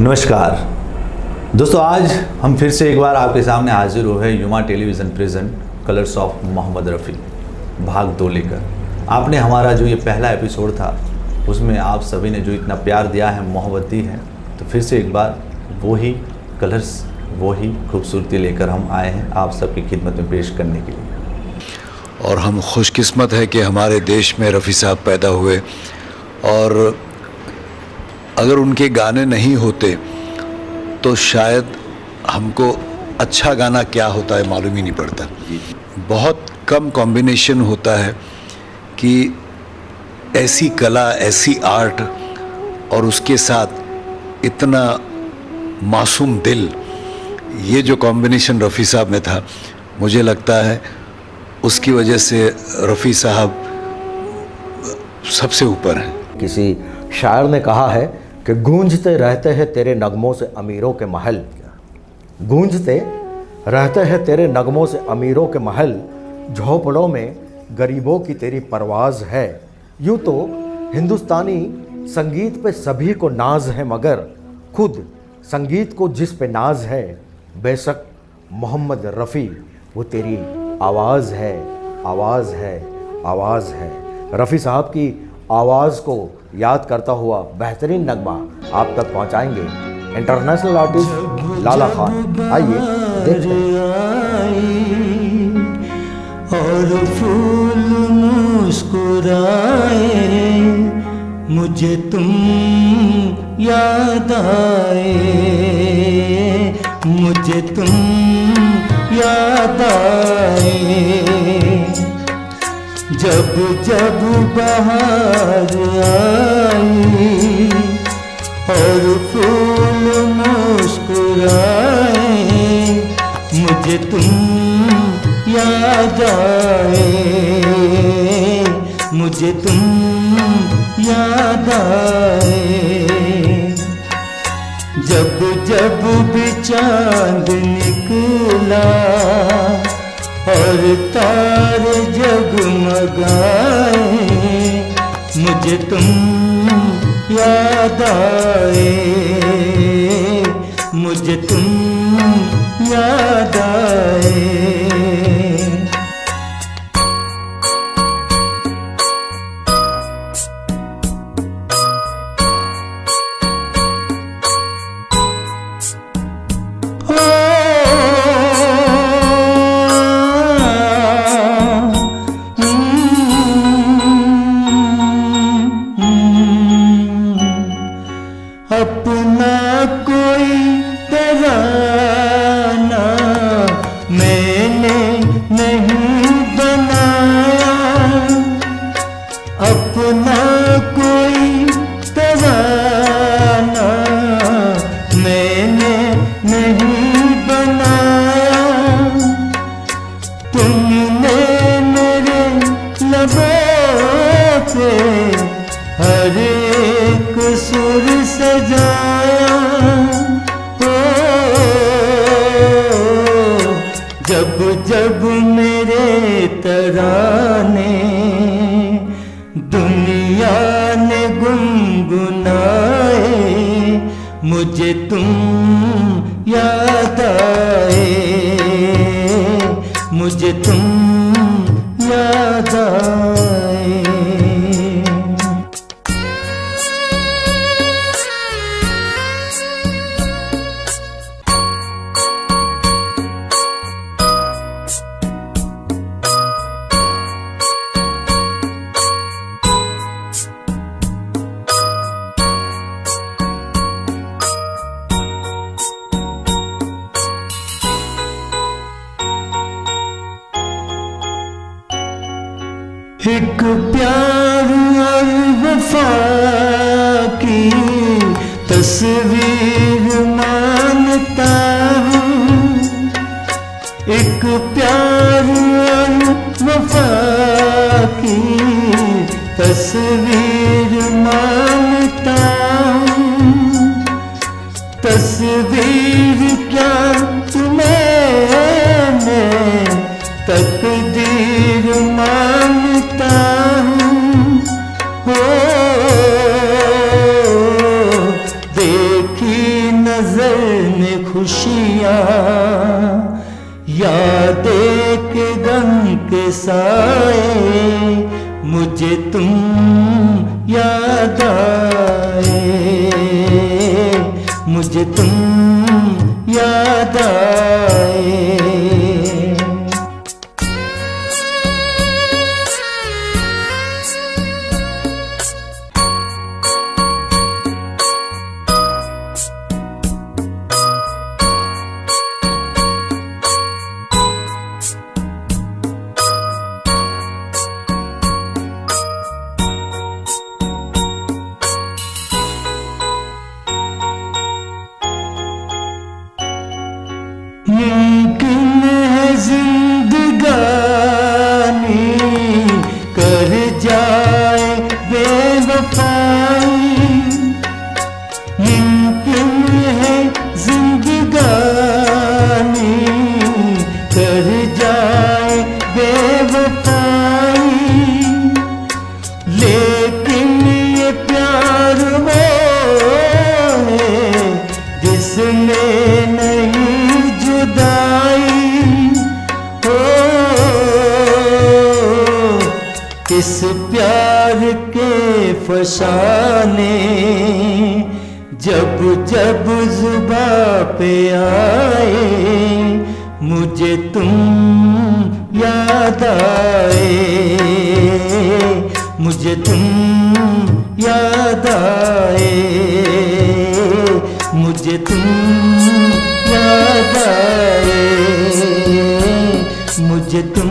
नमस्कार दोस्तों, आज हम फिर से एक बार आपके सामने हाजिर हुए हैं युमा television present Colors of Mohammed Rafi भाग 2 लेकर। आपने हमारा जो ये पहला एपिसोड था उसमें आप सभी ने जो इतना प्यार दिया है, मोहब्बत दी है, तो फिर से एक बार वो ही कलर्स, वो ही खूबसूरती लेकर हम आए हैं आप सबकी खिदमत में पेश करने के लिए। और हम खुशकिस्मत हैं कि हमारे देश में रफ़ी साहब पैदा हुए, और अगर उनके गाने नहीं होते तो शायद हमको अच्छा गाना क्या होता है मालूम ही नहीं पड़ता। बहुत कम कॉम्बिनेशन होता है कि ऐसी कला, ऐसी आर्ट और उसके साथ इतना मासूम दिल, ये जो कॉम्बिनेशन रफ़ी साहब में था, मुझे लगता है उसकी वजह से रफ़ी साहब सबसे ऊपर हैं। किसी शायर ने कहा है कि गूंजते रहते हैं तेरे नगमों से अमीरों के महल, गूंजते रहते हैं तेरे नगमों से अमीरों के महल, झोपड़ों में गरीबों की तेरी परवाज़ है। यूँ तो हिंदुस्तानी संगीत पे सभी को नाज है, मगर खुद संगीत को जिस पे नाज है, बेशक मोहम्मद रफ़ी वो तेरी आवाज़ है, आवाज़ है, आवाज़ है। रफ़ी साहब की आवाज़ को याद करता हुआ बेहतरीन नगमा आप तक पहुंचाएंगे इंटरनेशनल आर्टिस्ट लाला खान। आइए देखते हैं। और फूल मुस्कुराए, मुझे तुम याद आए, मुझे तुम याद आए। जब जब बहार आई और फूल मुस्कुराए, मुझे तुम याद आए, मुझे तुम याद आए। जब जब भी चांद निकला और तारे जगमगाए, मुझे तुम याद आए, मुझे तुम याद आए। अपना कोई तराना मैंने नहीं बनाया, अपना कोई तराना मैंने नहीं बनाया। तुमने मेरे लबों पे हर एक सुर सजाया। ओ जब जब मेरे तराने दुनिया ने गुनगुनाए, मुझे तुम याद आए, मुझे तुम याद आए। एक प्यार और वफा की तस्वीर मानता हूँ, एक प्यार और वफा की तस्वीर मानता हूँ। तस्वीर क्या तुम्हें मैं तकदीर मानता हूँ। हो देखी के साए मुझे तुम याद आए, मुझे तुम याद आए। मुमकिन है जिंदगानी कर जाए बेवफाई, मुमकिन है जिंदगानी कर जाए बेवफाई, लेकिन ये प्यार वो है जिसने नहीं जुदाई हो। इस प्यार के फसाने जब जब जुबां पे आए मुझे तुम याद आए, मुझे तुम याद आए, मुझे तुम याद आए, मुझे तुम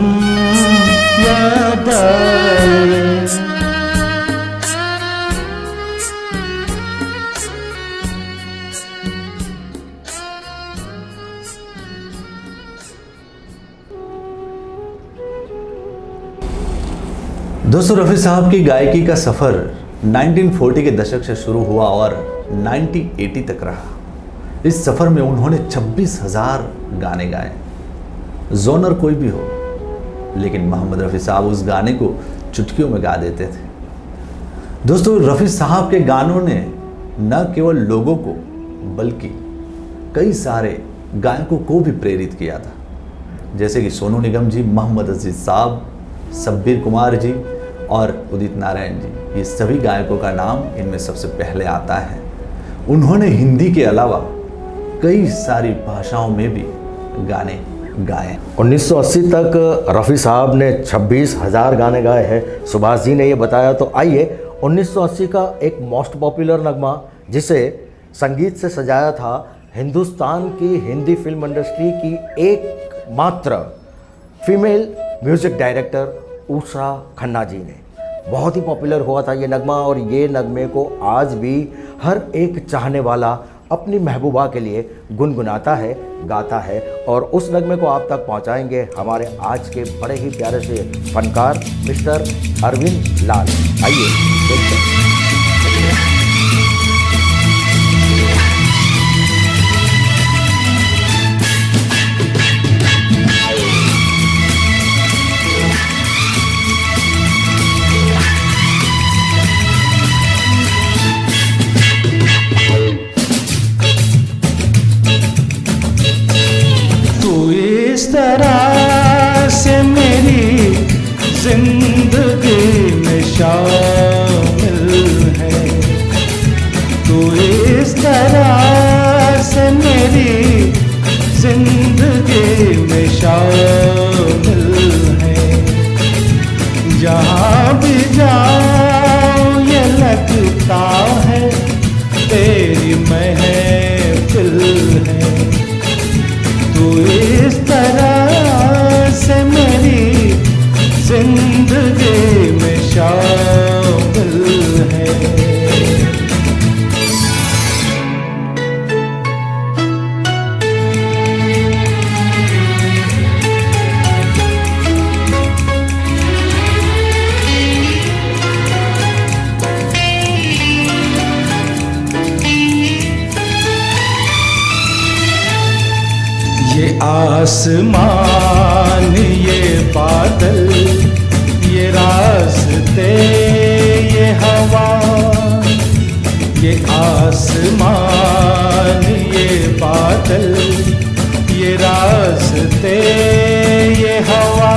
याद आए। दोस्तों, रफ़ी साहब की गायकी का सफ़र 1940 के दशक से शुरू हुआ और 1980 तक रहा। इस सफ़र में उन्होंने 26,000 गाने गाए, जोनर कोई भी हो, लेकिन मोहम्मद रफ़ी साहब उस गाने को चुटकियों में गा देते थे। दोस्तों, रफ़ी साहब के गानों ने न केवल लोगों को बल्कि कई सारे गायकों को भी प्रेरित किया था, जैसे कि सोनू निगम जी, मोहम्मद अजीज़ साहब, शब्बीर कुमार जी और उदित नारायण जी। ये सभी गायकों का नाम इनमें सबसे पहले आता है। उन्होंने हिंदी के अलावा कई सारी भाषाओं में भी गाने गाए। 1980 तक रफ़ी साहब ने 26,000 गाने गाए हैं, सुभाष जी ने ये बताया। तो आइए 1980 का एक मोस्ट पॉपुलर नगमा जिसे संगीत से सजाया था हिंदुस्तान की हिंदी फिल्म इंडस्ट्री की एकमात्र female music director Usha Khanna ji ने। बहुत ही पॉपुलर हुआ था ये नगमा और ये नगमे को आज भी हर एक चाहने वाला अपनी महबूबा के लिए गुनगुनाता है, गाता है। और उस नगमे को आप तक पहुंचाएंगे हमारे आज के बड़े ही प्यारे से फनकार मिस्टर अरविंद लाल। आइए देखते हैं। इस तरह से मेरी जिंदगी में शामिल है, तू इस तरह से मेरी जिंदगी में शामिल है। जहाँ भी जाऊँ ये लगता है तेरी महफिल है, तू इस तरह से मेरी जिंदगी में शामिल है। ये आसमान, ये बादल, ये रास्ते, ये हवा, ये आसमान, ये बादल, ये रास्ते, ये हवा,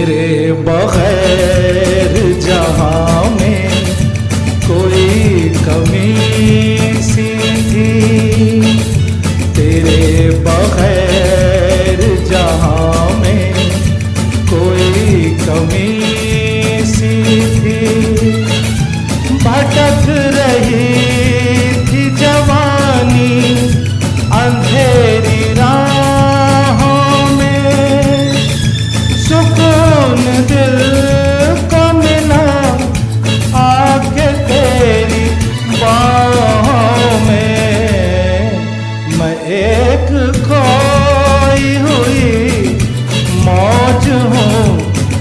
तेरे बगैर जहां में कोई कमी सी थी, तेरे बगैर जहां में कोई कमी सी थी। भटक रही थी जवानी अंधेरी राहों में, सुकून दिल को मिला आके तेरी बाहों में। मैं एक खोई हुई मौज हूँ,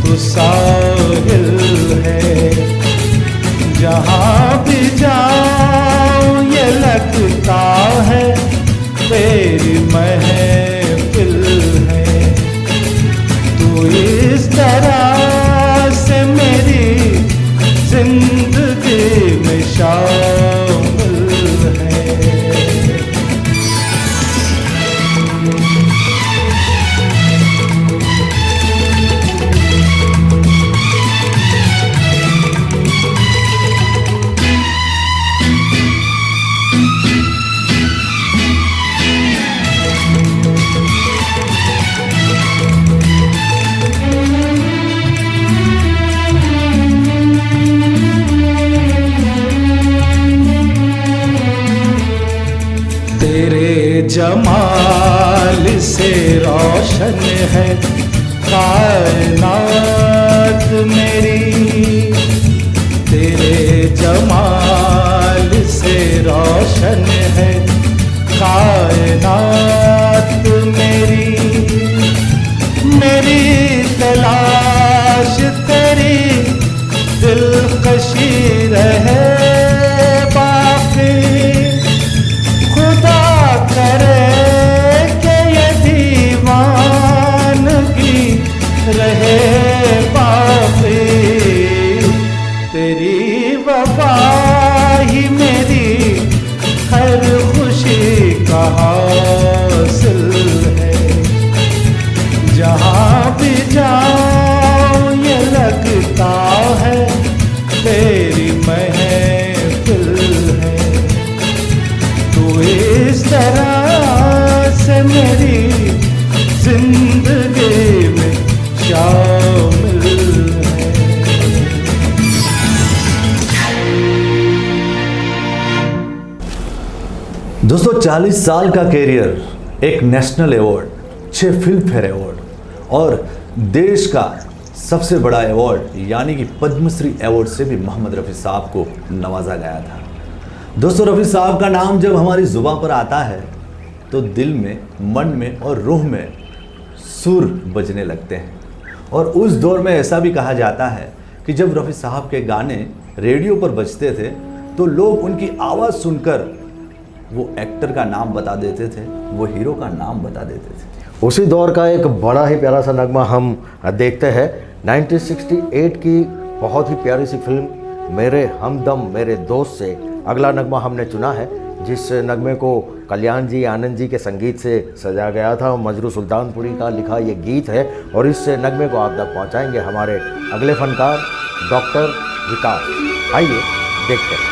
तू साहिल है। जहाँ भी जाऊँ ये लगता है तेरी महफिल है। तू इस तरह से मेरी जिंदगी में शामिल है। तेरे जमाल से रोशन है कायनात मेरी, तेरे जमाल से रोशन है कायनात मेरी। मेरी तलाश तेरी दिलकशी रहे बाकी, खुदा करे कि ये दीवानगी रहे बाकी। तेरी वफा ही मेरी हर खुशी का हासिल है। जहाँ भी जाऊँ ये लगता है तेरी महफिल है। तू इस तरह से मेरी जिंदगी में शामिल है। दोस्तों 40 साल का कैरियर, एक national award, 6 film fair award और देश का सबसे बड़ा अवार्ड यानी कि पद्मश्री अवार्ड से भी मोहम्मद रफ़ी साहब को नवाजा गया था। दोस्तों रफ़ी साहब का नाम जब हमारी ज़ुबां पर आता है तो दिल में, मन में और रूह में सुर बजने लगते हैं। और उस दौर में ऐसा भी कहा जाता है कि जब रफ़ी साहब के गाने रेडियो पर बजते थे तो लोग उनकी आवाज़ सुनकर वो एक्टर का नाम बता देते थे, वो हीरो का नाम बता देते थे। उसी दौर का एक बड़ा ही प्यारा सा नगमा हम देखते हैं। 1968 की बहुत ही प्यारी सी फिल्म मेरे हमदम मेरे दोस्त से अगला नगमा हमने चुना है, जिस नगमे को कल्याण जी आनंद जी के संगीत से सजाया गया था। मजरू सुल्तानपुरी का लिखा ये गीत है और इस नगमे को आप तक पहुंचाएंगे हमारे अगले फनकार डॉक्टर विकास। आइए देखते हैं।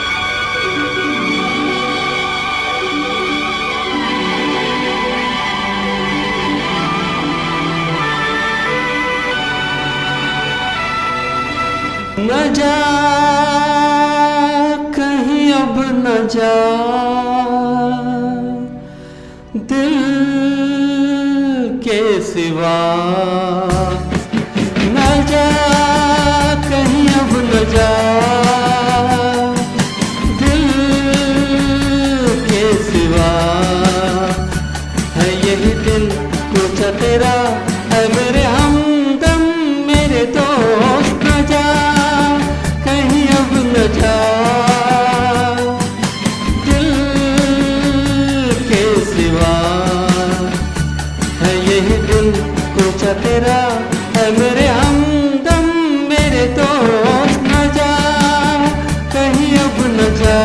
न जा कहीं अब न जा, दिल के सिवा न जा कहीं अब न जा, दिल के सिवा है यही दिल कुछ तेरा है मेरे हमदम मेरे दोस्त। न जा कहीं अब न जा, दिल के सिवा है यही दिल कुछ तेरा है मेरे हमदम मेरे दोस्त। न जा कहीं अब न जा,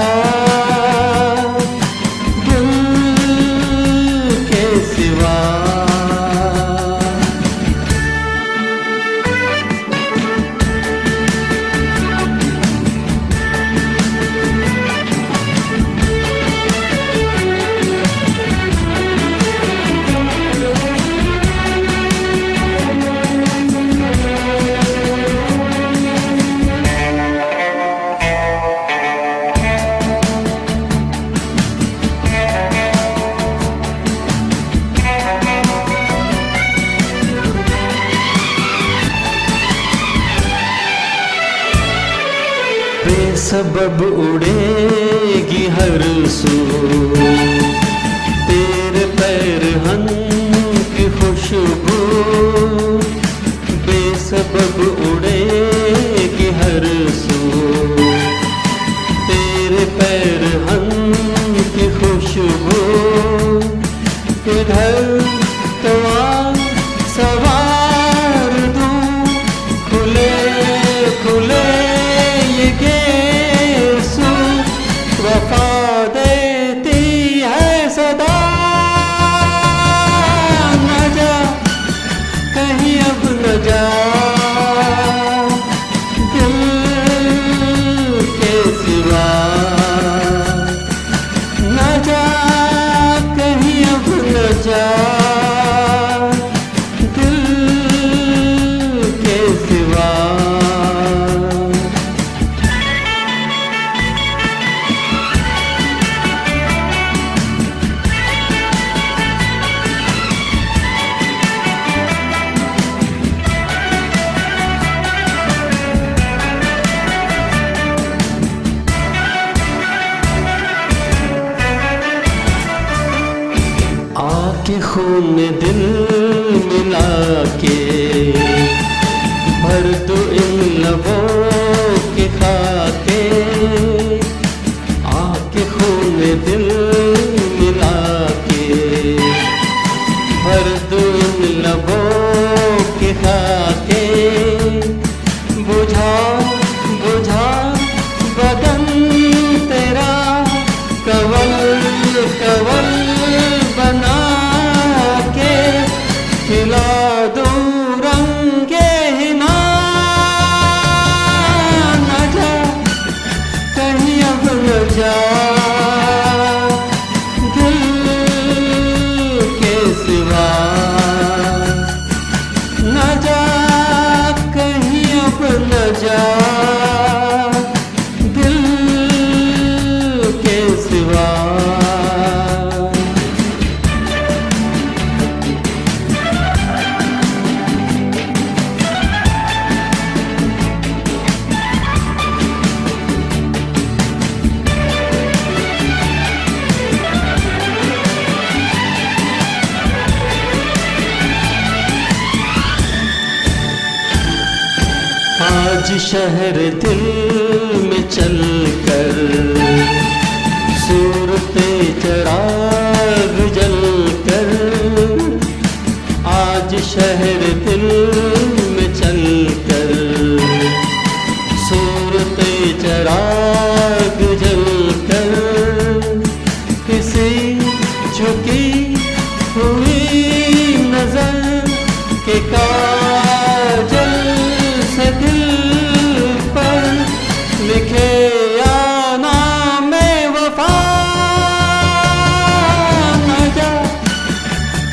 दिल के सिवा। बेसबब उड़ेगी हर सू, तेरे पैरहन की खुशबू बेसबब उड़ेगी हर सू, तेरे पैरहन की खुशबू इधर तो आ सवार दूं, खुले खुले ये गेसू वफा देती है सदा, न जा कहीं अब न जा दिल के सिवा, न जा कहीं अब न जा दिल के सिवा। आके खून दिल मिला के भर दो इन लबों के खाके, आके खून दिल मिला के भर दो इन लबों के खाके, बुझा बुझा बदन तेरा कवल कवल बना के, खिला दूं रंगे हिना, न जा कहीं अब न जा दिल के सिवा, न जा कहीं अब न जा दिल के सिवा। आज शहर दिल में चलकर सूरते चराग जल कर, आज शहर दिल में चलकर सूरते चराग जल कर, किसी झुकी हुई नजर के काजल से दिल पर लिखे या नाम वफा, न जा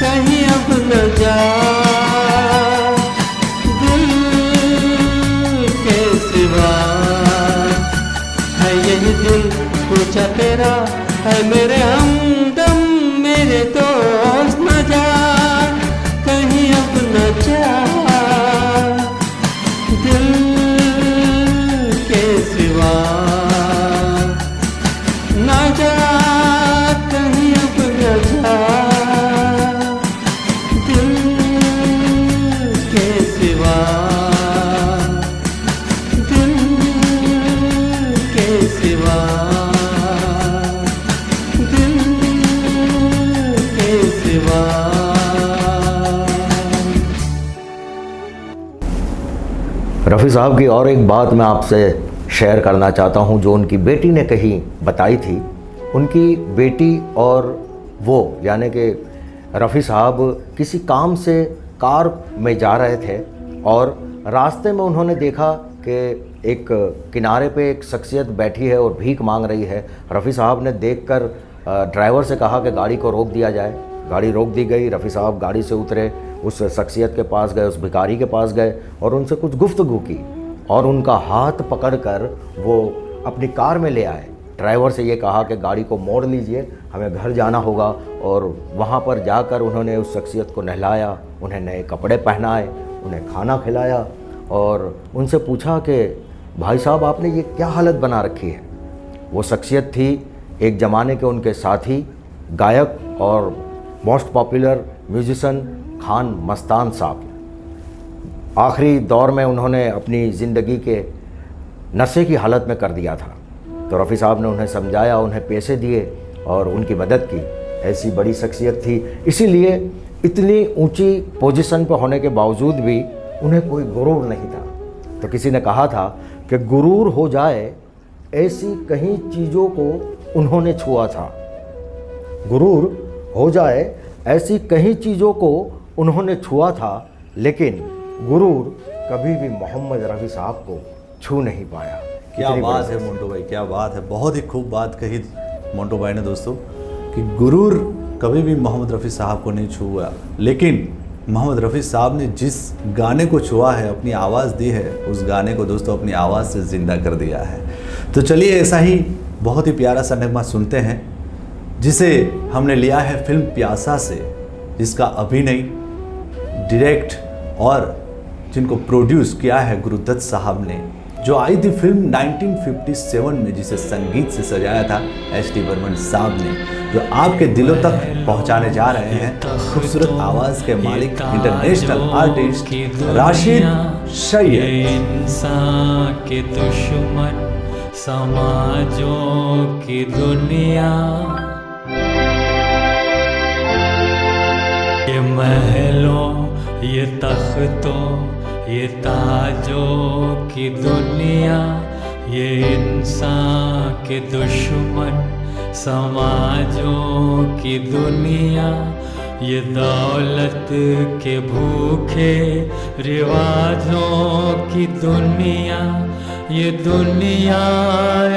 कहीं अब न जा दिल के सिवा, है यही दिल पूछा तेरा है मेरे हमदम मेरे दोस्त, न जा कहीं अब न जा दिल के सिवा, न जा कहीं अब न जा दिल के सिवा, दिल के सिवा, दिल के सिवा। रफ़ी साहब की और एक बात मैं आपसे शेयर करना चाहता हूं जो उनकी बेटी ने कहीं बताई थी। उनकी बेटी और वो यानी कि रफ़ी साहब किसी काम से कार में जा रहे थे और रास्ते में उन्होंने देखा कि एक किनारे पे एक शख्सियत बैठी है और भीख मांग रही है। रफ़ी साहब ने देखकर ड्राइवर से कहा कि गाड़ी को रोक दिया जाए। गाड़ी रोक दी गई। रफ़ी साहब गाड़ी से उतरे, उस शख्सियत के पास गए, उस भिखारी के पास गए और उनसे कुछ गुफ्तगू की और उनका हाथ पकड़कर वो अपनी कार में ले आए। ड्राइवर से ये कहा कि गाड़ी को मोड़ लीजिए, हमें घर जाना होगा। और वहाँ पर जाकर उन्होंने उस शख्सियत को नहलाया, उन्हें नए कपड़े पहनाए, उन्हें खाना खिलाया और उनसे पूछा कि भाई साहब आपने ये क्या हालत बना रखी है। वो शख्सियत थी एक ज़माने के उनके साथी गायक और most popular musician Khan Mastan साहब। आखिरी दौर में उन्होंने अपनी ज़िंदगी के नशे की हालत में कर दिया था, तो रफ़ी साहब ने उन्हें समझाया, उन्हें पैसे दिए और उनकी मदद की। ऐसी बड़ी शख्सियत थी, इसीलिए इतनी ऊंची पोजीशन पर होने के बावजूद भी उन्हें कोई गुरूर नहीं था। तो किसी ने कहा था कि गुरूर हो जाए ऐसी कहीं चीज़ों को उन्होंने छुआ था, गुरूर हो जाए ऐसी कहीं चीज़ों को उन्होंने छुआ था, लेकिन गुरूर कभी भी मोहम्मद रफ़ी साहब को छू नहीं पाया। क्या बात है मोंटू भाई, क्या बात है। बहुत ही खूब बात कही मोंटू भाई ने दोस्तों कि गुरूर कभी भी मोहम्मद रफ़ी साहब को नहीं छुआ, लेकिन मोहम्मद रफ़ी साहब ने जिस गाने को छुआ है, अपनी आवाज़ दी है, उस गाने को दोस्तों अपनी आवाज़ से ज़िंदा कर दिया है। तो चलिए ऐसा ही बहुत ही प्यारा सा नगमा सुनते हैं, जिसे हमने लिया है फिल्म प्यासा से, जिसका अभिनय, डायरेक्ट और जिनको प्रोड्यूस किया है गुरुदत्त साहब ने, जो आई थी फिल्म 1957 में, जिसे संगीत से सजाया था एस.टी. बर्मन साहब ने, जो आपके दिलों तक पहुंचाने जा रहे हैं खूबसूरत आवाज़ के मालिक इंटरनेशनल आर्टिस्ट राशिद सैयद। इंसान के दुश्मन समाजों की दुनिया, ये महलों ये तख्तों ये ताजों की दुनिया, ये इंसान के दुश्मन समाजों की दुनिया, ये दौलत के भूखे रिवाजों की दुनिया, ये दुनिया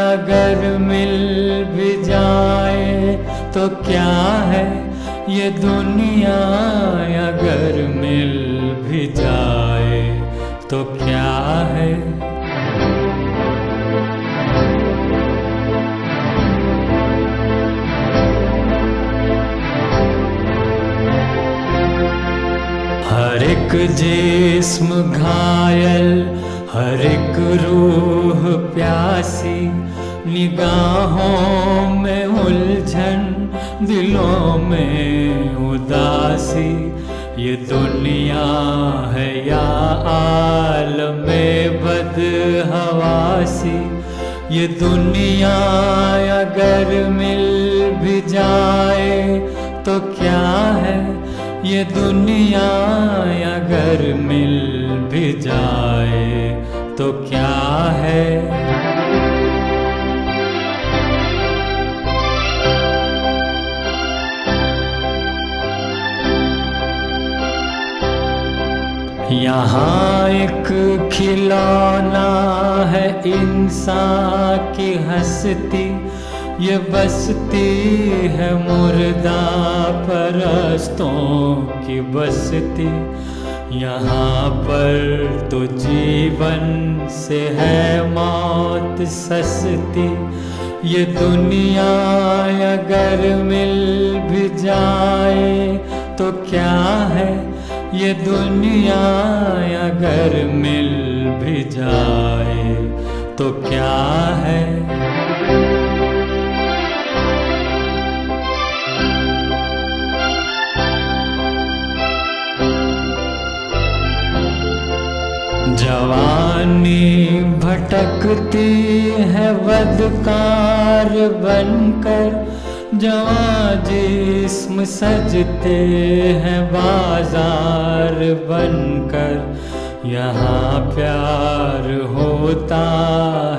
अगर मिल भी जाए तो क्या है, ये दुनिया अगर मिल भी जाए तो क्या है। हर एक जिस्म घायल, हर एक रूह प्यासी, निगाहों में उलझन, दिलों में उदासी, ये दुनिया है या आलमे बदहवासी, ये दुनिया अगर मिल भी जाए तो क्या है, ये दुनिया अगर मिल भी जाए तो क्या है। यहाँ एक खिलौना है इंसान की हस्ती, ये बसती है मुर्दा परस्तों की बसती, यहाँ पर तो जीवन से है मौत सस्ती, ये दुनिया अगर मिल भी जाए तो क्या है, ये दुनिया अगर मिल भी जाए तो क्या है। जवानी भटकती है बदकार बनकर, जवां जिस्म सजते हैं बाजार बनकर, यहाँ प्यार होता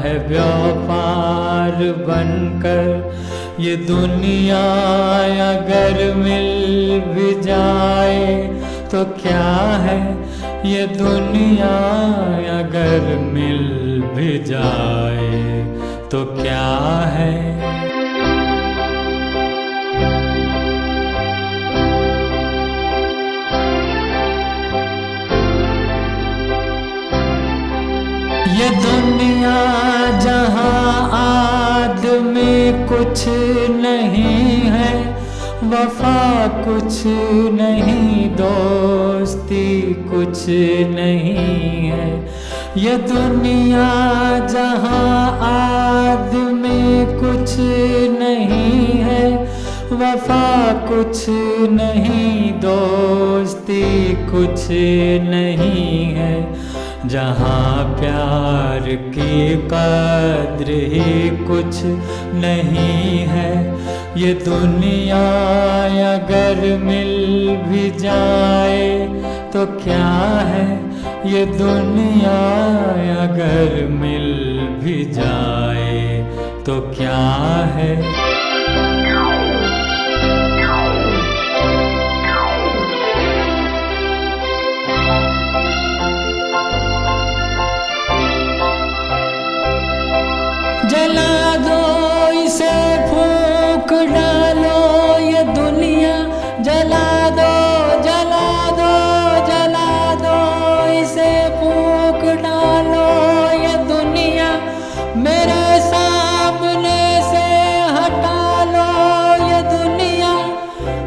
है व्यापार बनकर, ये दुनिया अगर मिल भी जाए तो क्या है, ये दुनिया अगर मिल भी जाए तो क्या है। ये दुनिया जहाँ आदमी कुछ नहीं है, वफा कुछ नहीं, दोस्ती कुछ नहीं है, ये दुनिया जहाँ आदमी कुछ नहीं है, वफा कुछ नहीं, दोस्ती कुछ नहीं है, जहाँ प्यार की कद्र ही कुछ नहीं है। ये दुनिया अगर मिल भी जाए तो क्या है, ये दुनिया अगर मिल भी जाए तो क्या है। जला दो इसे, फूंक डालो ये दुनिया, जला दो जला दो जला दो इसे, फूंक डालो ये दुनिया, मेरे सामने से हटा लो ये दुनिया,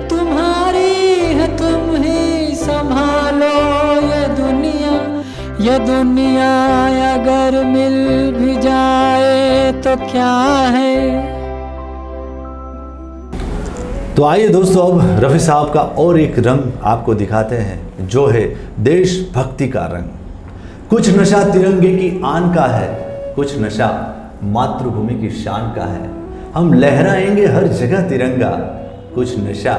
तुम्हारी है तुम ही संभालो ये दुनिया। ये दुनिया अगर मिल भी जाए तो क्या है। तो आइए दोस्तों, अब रफ़ी साहब का और एक रंग आपको दिखाते हैं, जो है देशभक्ति का रंग। कुछ नशा तिरंगे की आन का है, कुछ नशा मातृभूमि की शान का है, हम लहराएंगे हर जगह तिरंगा, कुछ नशा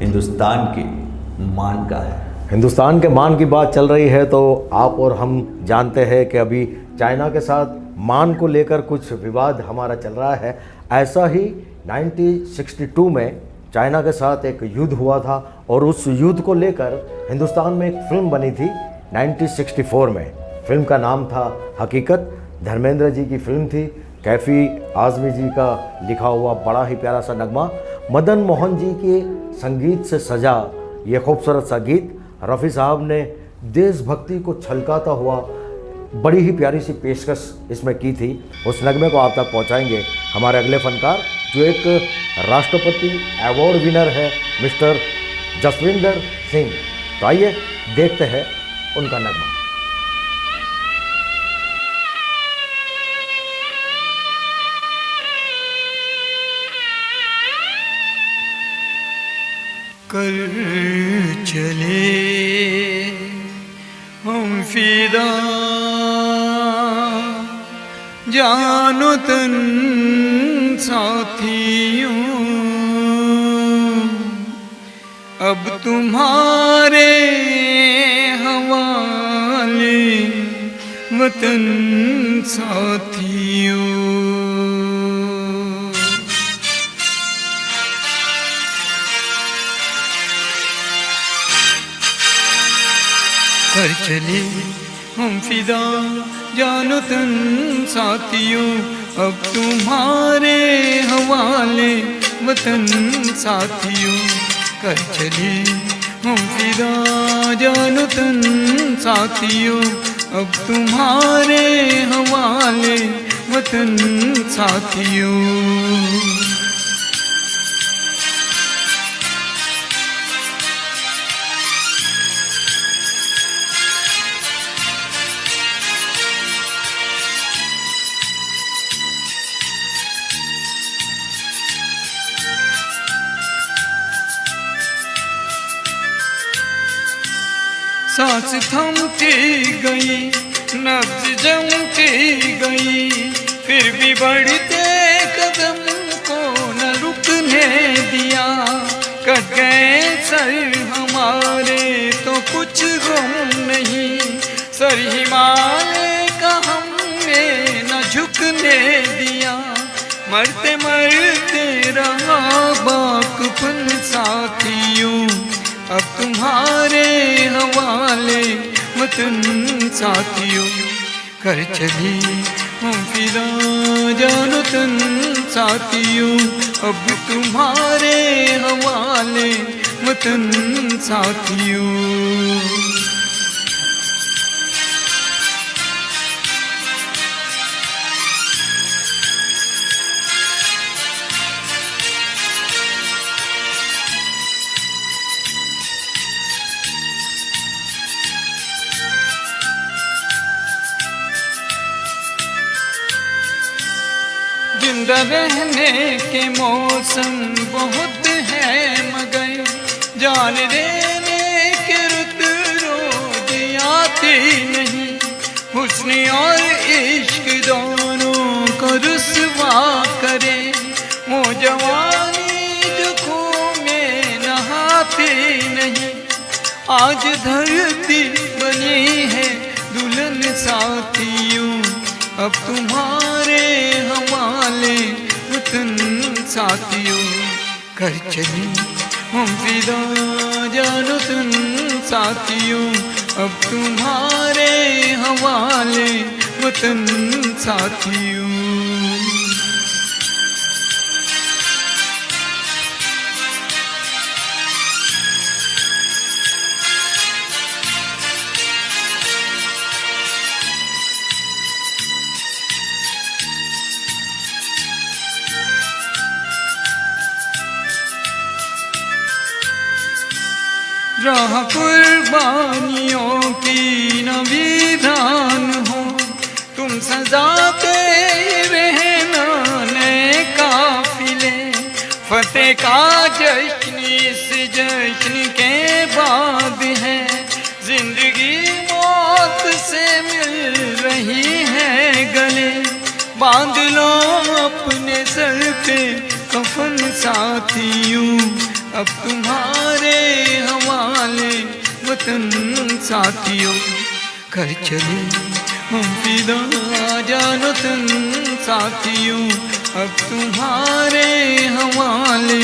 हिंदुस्तान की मान का है। हिंदुस्तान के मान की बात चल रही है तो आप और हम जानते हैं कि अभी चाइना के साथ मान को लेकर कुछ विवाद हमारा चल रहा है। ऐसा ही 1962 में चाइना के साथ एक युद्ध हुआ था और उस युद्ध को लेकर हिंदुस्तान में एक फिल्म बनी थी 1964 में। फिल्म का नाम था हकीकत। धर्मेंद्र जी की फिल्म थी। कैफ़ी आज़मी जी का लिखा हुआ बड़ा ही प्यारा सा नगमा, मदन मोहन जी के संगीत से सजा ये खूबसूरत सा गीत रफ़ी साहब ने देशभक्ति को छलकाता हुआ बड़ी ही प्यारी सी पेशकश इसमें की थी। उस नगमे को आप तक पहुंचाएंगे हमारे अगले फनकार, जो एक राष्ट्रपति अवार्ड विनर है, मिस्टर जसविंदर सिंह। तो आइए देखते हैं उनका नगमा। कर चले हम फिदा, जानो तन साथियों, अब तुम्हारे हवाले वतन साथियों। कर चले हम फिदा, जानो तन साथियों, अब तुम्हारे हवाले वतन साथियों। कर चले हम फिदा, जानो तन साथियों, अब तुम्हारे हवाले वतन साथियों। सांस थमती गई, नब्ज जमती गई, फिर भी बढ़ते कदम को न रुकने दिया। कट गए सर हमारे तो कुछ गम नहीं, सर हिमालय का हमने न झुकने दिया। मरते मरते रहा बाकपन साथियों, अब तुम्हारे हवाले वतन साथियों। कर चली हम फिदा, जानो तन साथियों, अब तुम्हारे हवाले वतन साथियों। अंदर रहने के मौसम बहुत है, मगर जान देने के रुत रोज आती नहीं। हुस्न और इश्क दोनों को रुसवा करे, वो जवानी जो खून में नहाती नहीं। आज धरती बनी है दुल्हन साथियों, अब तुम्हारे हवाले वतन साथियों। कर चले हम फिदा जानो तन साथियों, अब तुम्हारे हवाले वतन साथियों। राह कुर्बानियों की न विधान हो, तुम सजाते रहना नए काफिले। फतेह का जश्न इस जश्न के बाद है, जिंदगी मौत से मिल रही है गले। बांध लो अपने सर पे कफन साथियों, अब तुम्हारे हवाले वतन साथियों। कर चले हम फिदा जानो तन साथियों, अब तुम्हारे हवाले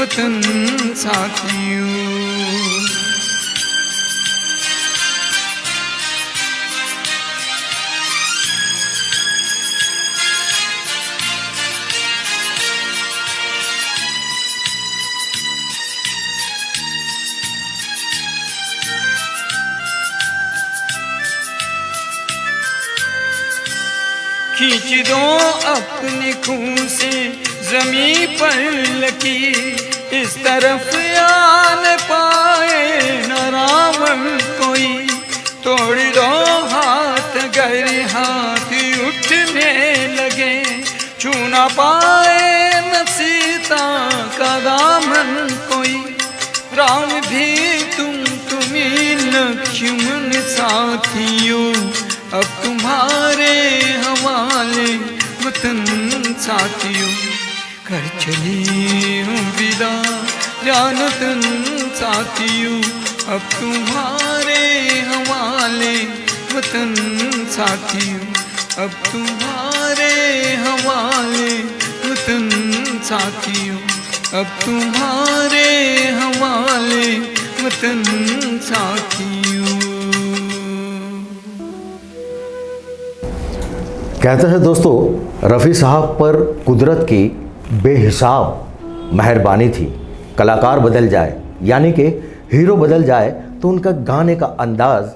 वतन साथियों। खींच दो अपने खून से जमीन पर लकीर, इस तरफ आन पाए न रावण कोई। तोड़ दो हाथ अगर हाथ उठने लगे, छू ना पाए न सीता का दामन कोई। राम भी तुम्ही लक्ष्मण साथियों, अब तुम्हारे हवाले वतन साथियों। कर चले हम विदा जानो तन साथियों, अब तुम्हारे हवाले वतन साथियों। अब तुम्हारे हवाले वतन साथियों, अब तुम्हारे हवाले वतन साथियों। कहते हैं दोस्तों, रफ़ी साहब पर कुदरत की बेहिसाब मेहरबानी थी। कलाकार बदल जाए यानी कि हीरो बदल जाए तो उनका गाने का अंदाज़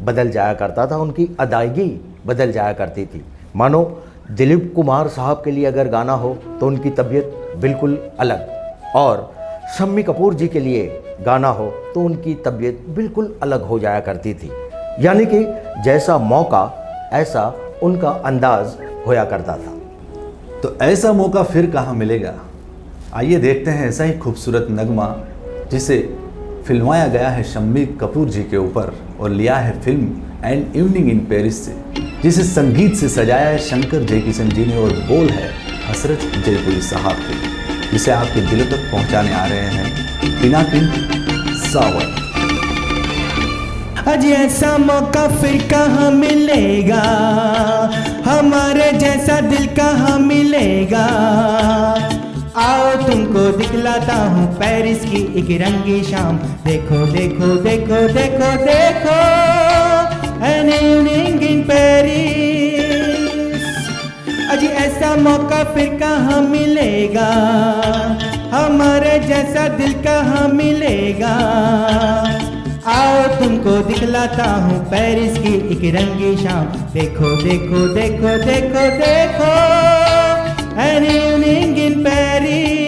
बदल जाया करता था, उनकी अदायगी बदल जाया करती थी। मानो दिलीप कुमार साहब के लिए अगर गाना हो तो उनकी तबीयत बिल्कुल अलग, और शम्मी कपूर जी के लिए गाना हो तो उनकी तबीयत बिल्कुल अलग हो जाया करती थी। यानी कि जैसा मौका ऐसा उनका अंदाज होया करता था। तो ऐसा मौका फिर कहाँ मिलेगा? आइए देखते हैं ऐसा ही खूबसूरत नगमा जिसे फिल्माया गया है शम्मी कपूर जी के ऊपर और लिया है film an evening in Paris से, जिसे संगीत से सजाया है शंकर जयकिशन जी ने और बोल है हसरत जयपुरी साहब के, जिसे आपके दिलों तक पहुंचाने आ रहे हैं पिनाकिन सावन। आज ऐसा मौका फिर कहाँ मिलेगा, हमारे जैसा दिल कहाँ मिलेगा। आओ तुमको दिखलाता हूँ पेरिस की एक रंगी शाम। देखो देखो देखो देखो देखो एन इवनिंग इन पेरिस। आज ऐसा मौका फिर कहाँ मिलेगा, हमारे जैसा दिल कहाँ मिलेगा। आओ तुमको दिखलाता हूँ पेरिस की एक रंगी शाम। देखो देखो देखो देखो देखो एन इवनिंग इन पेरिस।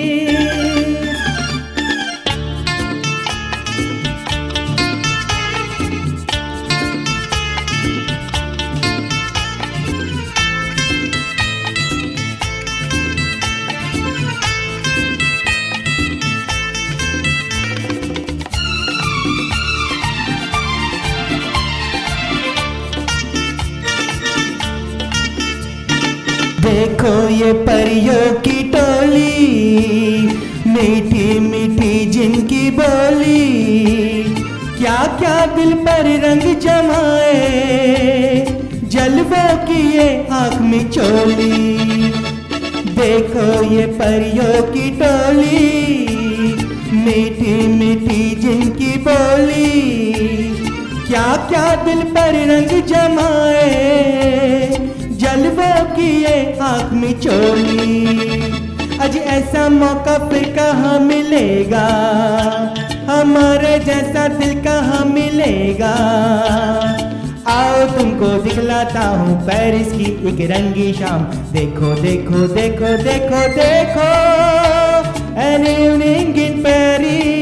देखो ये परियों की टोली, मीठी मीठी जिनकी बोली, क्या क्या दिल पर रंग जमाए, जलवों की ये आँख में चोली। देखो ये परियों की टोली, मीठी मीठी जिनकी बोली, क्या क्या दिल पर रंग जमाए, जलवों की ये आँख में चोली। आज ऐसा मौका फिर कहाँ मिलेगा, हमारे जैसा दिल कहाँ मिलेगा। आओ तुमको दिखलाता हूँ पेरिस की एक रंगी शाम। देखो देखो देखो देखो देखो, an evening in Paris।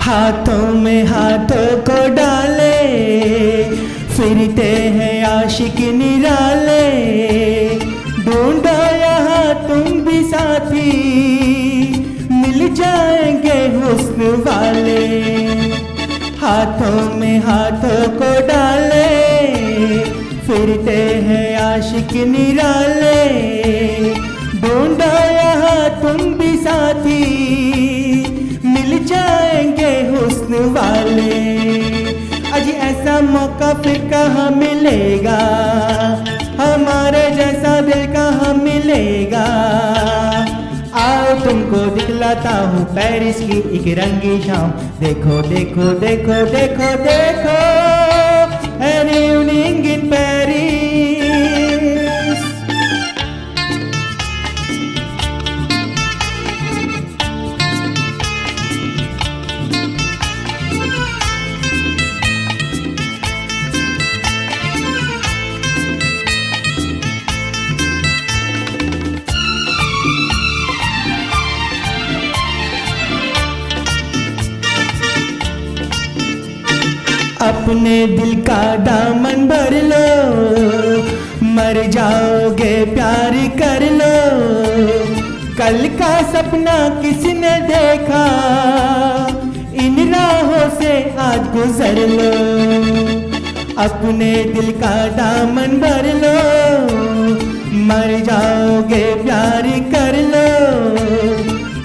हाथों में हाथों को डाले, फिरते हैं आशिक निराले, ढूंढो यहाँ तुम भी साथी, मिल जाएंगे हुस्न वाले। हाथों में हाथों को डाले, फिरते हैं आशिक निराले, ढूंढो यहाँ तुम भी साथी, मिल जाएंगे हुस्न वाले। आज ऐसा मौका फिर कहाँ मिलेगा, हमारे जैसा दिल कहाँ मिलेगा। आओ तुमको दिखलाता हूँ पेरिस की एक रंगी शाम। देखो देखो देखो देखो देखो, an evening in Paris। अपने दिल का दामन भर लो, मर जाओगे प्यार कर लो। कल का सपना किसने देखा, इन राहों से आज गुजर लो। अपने दिल का दामन भर लो, मर जाओगे प्यार कर लो।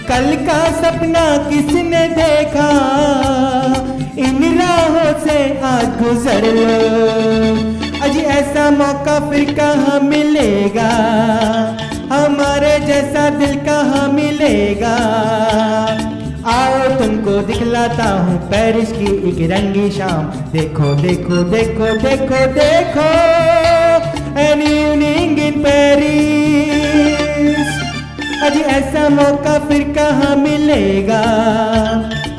कल का सपना किसने देखा, इन राहों से आज गुजर लो। आज ऐसा मौका फिर कहाँ मिलेगा, हमारे जैसा दिल कहाँ मिलेगा। आओ तुमको दिखलाता हूँ पेरिस की एक रंगी शाम। देखो देखो देखो देखो देखो, an evening in Paris। आज ऐसा मौका फिर कहाँ मिलेगा,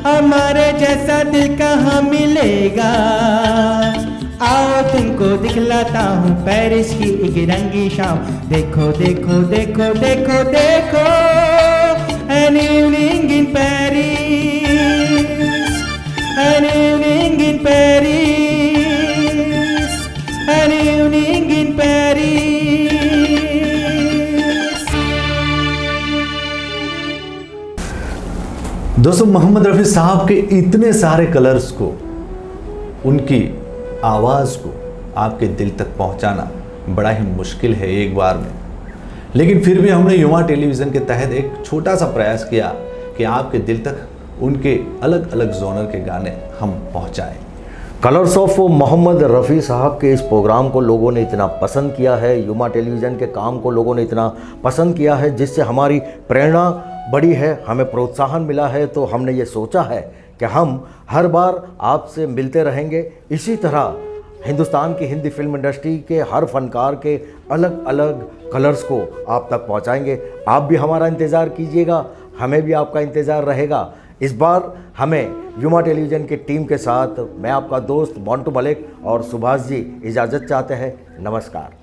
हमारे जैसा दिल कहाँ मिलेगा। आओ तुमको दिखलाता हूँ पेरिस की एक रंगी शाम। देखो देखो देखो देखो देखो, an evening in Paris, an evening in Paris, an evening in Paris। दोस्तों, मोहम्मद रफ़ी साहब के इतने सारे कलर्स को, उनकी आवाज़ को आपके दिल तक पहुंचाना बड़ा ही मुश्किल है एक बार में। लेकिन फिर भी हमने युवा टेलीविज़न के तहत एक छोटा सा प्रयास किया कि आपके दिल तक उनके अलग अलग जोनर के गाने हम पहुंचाएं। कलर्स ऑफ मोहम्मद रफ़ी साहब के इस प्रोग्राम को लोगों ने इतना पसंद किया है, युवा टेलीविज़न के काम को लोगों ने इतना पसंद किया है, जिससे हमारी प्रेरणा बढ़ी है, हमें प्रोत्साहन मिला है। तो हमने ये सोचा है कि हम हर बार आपसे मिलते रहेंगे। इसी तरह हिंदुस्तान की हिंदी फिल्म इंडस्ट्री के हर फनकार के अलग अलग कलर्स को आप तक पहुंचाएंगे। आप भी हमारा इंतज़ार कीजिएगा, हमें भी आपका इंतज़ार रहेगा। इस बार हमें युवा टेलीविज़न की टीम के साथ मैं आपका दोस्त मोंटू मलिक और सुभाष जी इजाज़त चाहते हैं। नमस्कार।